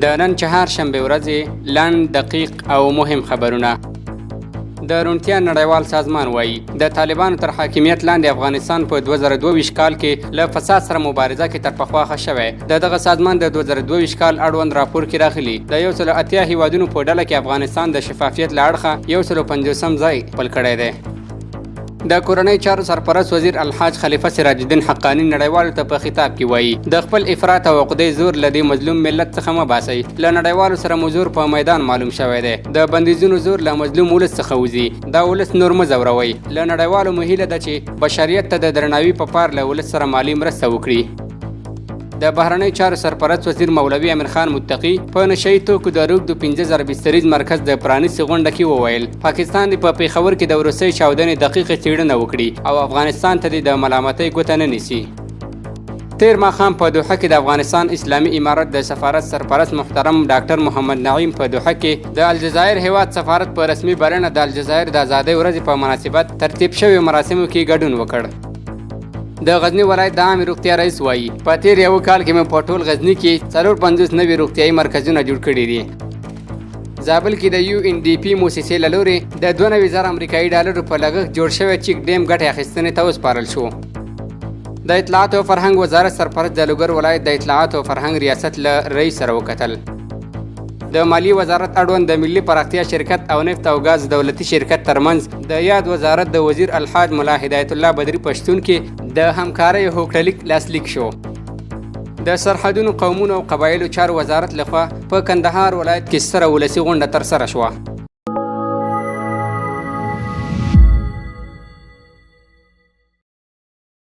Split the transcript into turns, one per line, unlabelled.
د نن چهارشنبه ورځې لنډ دقیق او مهم خبرونه. د روڼتیا نړیوال سازمان وایي د طالبانو تر حاکمیت لاندې افغانستان په 2022 کال کې له فساد سره مبارزه کې تر پخوا ښه شوی. دغه سازمان د 2022 کال اړوند راپور کې راغلي د 180 هیوادونو په ډله کې افغانستان د شفافیت له اړخه 150م ځای خپل کړی دی. د کورنۍ چارو سرپرست وزیر الحاج خلیفه سراج الدین حقانی نړیوالو ته په خطاب کې وایي د خپل افراط او عقدې زور له دې مظلوم ملت څخه مه باسئ. له نړیوالو سره مو زور په میدان معلوم شوی دی. د بندیزونو زور له مظلوم ولس څخه وځي. دا ولس نور مه ځوروئ. له نړیوالو مو هیله ده چې بشریت ته د درناوي په پار له ولس سره مالي مرسته وکړي. د بهرنۍ چارو سرپرست وزیر مولوي امیر خان متقي په نشهیي توکو د روږدو 15000 بستریز مرکز د پرانیستې غونډه کې وویل پاکستان د په پیښور کې د وروستۍ چاودنې دقیقه څېړنه وکړي او افغانستان ته د ملامتۍ ګوته نه نیسي. تیر ماښام په دوحه کې د افغانستان اسلامي امارت د سفارت سرپرست محترم ډاکټر محمد نعیم په دوحه کې د الجزایر هیواد سفارت په رسمي بلنه د الجزایر د ازادۍ ورځې په مناسبت ترتیب شویو مراسمو کې ګډون وکړ. د غزنی ولایت د عامې روغتیا رئیس وایي په تیر یو کال کې مې په ټول غزني کې 450 نوي روغتیایي مرکزونه جوړ کړي دي. زابل کې د UNDP موسسې له لورې د 92,000 امریکایي ډالرو په لګښت جوړ شوی چیک ډیم ګټې اخیستنې ته وسپارل شو. د اطلاعات او فرهنګ وزارت سرپرست د لوګر ولایت د اطلاعات او فرهنګ ریاست له رئیس سره وکتل. د مالیې وزارت اړوند د ملي پراختیا شرکت او نفت او ګاز دولتي شرکت ترمنځ د یاد وزارت د وزیر الحاج ملا هدایت الله بدري پښتون کې د همکارۍ هوکړلیک لاسلیک شو. د سرحدونو قومونو او قبایلو چارو وزارت لخوا په کندهار ولایت کې ستره ولسي غونډه ترسره شوه.